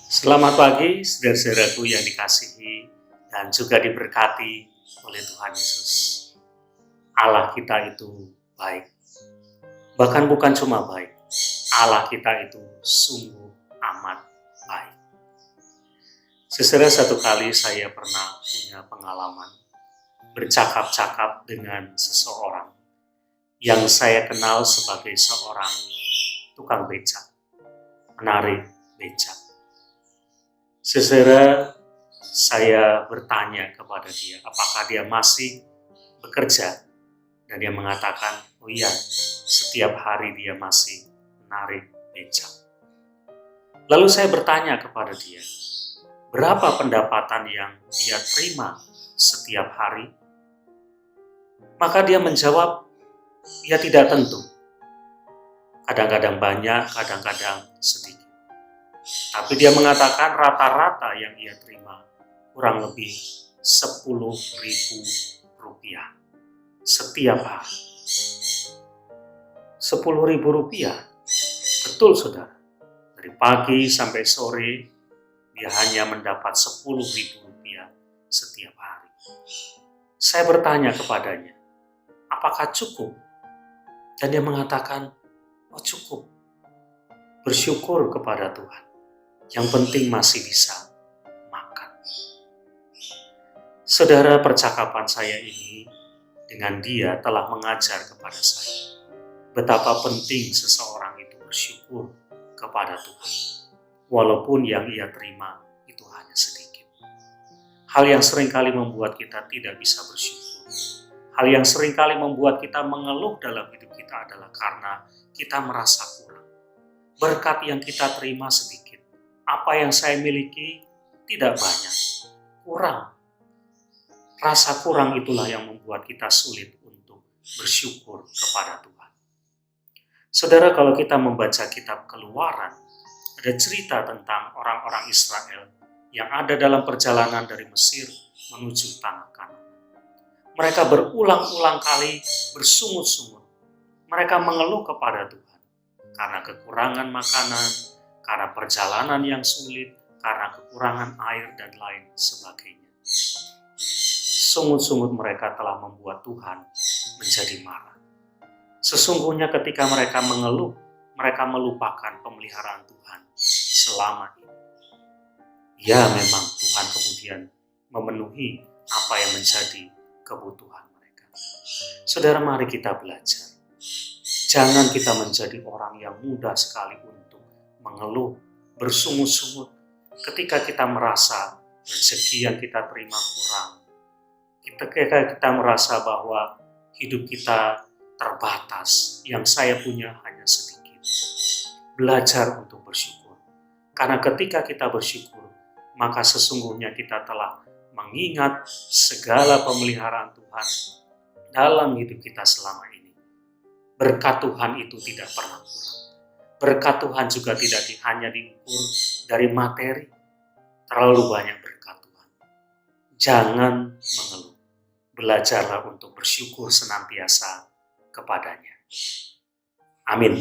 Selamat pagi, saudara-saudaraku yang dikasihi dan juga diberkati oleh Tuhan Yesus. Allah kita itu baik. Bahkan bukan cuma baik, Allah kita itu sungguh amat baik. Satu kali saya pernah punya pengalaman bercakap-cakap dengan seseorang yang saya kenal sebagai seorang tukang becak, menarik becak. Saya bertanya kepada dia, apakah dia masih bekerja? Dan dia mengatakan, oh iya, setiap hari dia masih menarik becak. Lalu saya bertanya kepada dia, berapa pendapatan yang dia terima setiap hari? Maka dia menjawab, ya tidak tentu. Kadang-kadang banyak, kadang-kadang sedikit. Tapi dia mengatakan rata-rata yang ia terima kurang lebih Rp10.000 setiap hari. Rp10.000, betul saudara. Dari pagi sampai sore dia hanya mendapat Rp10.000 setiap hari. Saya bertanya kepadanya, apakah cukup? Dan dia mengatakan, oh cukup. Bersyukur kepada Tuhan. Yang penting masih bisa makan. Saudara, percakapan saya ini dengan dia telah mengajar kepada saya betapa penting seseorang itu bersyukur kepada Tuhan. Walaupun yang ia terima itu hanya sedikit. Hal yang seringkali membuat kita tidak bisa bersyukur. Hal yang seringkali membuat kita mengeluh dalam hidup kita adalah karena kita merasa kurang. Berkat yang kita terima sedikit. Apa yang saya miliki tidak banyak, kurang. Rasa kurang itulah yang membuat kita sulit untuk bersyukur kepada Tuhan. Saudara, kalau kita membaca kitab Keluaran, ada cerita tentang orang-orang Israel yang ada dalam perjalanan dari Mesir menuju tanah Kanaan. Mereka berulang-ulang kali bersungut-sungut. Mereka mengeluh kepada Tuhan karena kekurangan makanan, karena perjalanan yang sulit, karena kekurangan air dan lain sebagainya. Sungut-sungut mereka telah membuat Tuhan menjadi marah. Sesungguhnya ketika mereka mengeluh, mereka melupakan pemeliharaan Tuhan selama ini. Ya, memang Tuhan kemudian memenuhi apa yang menjadi kebutuhan mereka. Saudara, mari kita belajar. Jangan kita menjadi orang yang mudah sekali untuk mengeluh, bersungut-sungut ketika kita merasa rezeki yang kita terima kurang. Ketika kita merasa bahwa hidup kita terbatas, yang saya punya hanya sedikit. Belajar untuk bersyukur. Karena ketika kita bersyukur, maka sesungguhnya kita telah mengingat segala pemeliharaan Tuhan dalam hidup kita selama ini. Berkat Tuhan itu tidak pernah kurang. Berkat Tuhan juga tidak hanya diukur dari materi. Terlalu banyak berkat Tuhan. Jangan mengeluh. Belajarlah untuk bersyukur senantiasa kepadanya. Amin.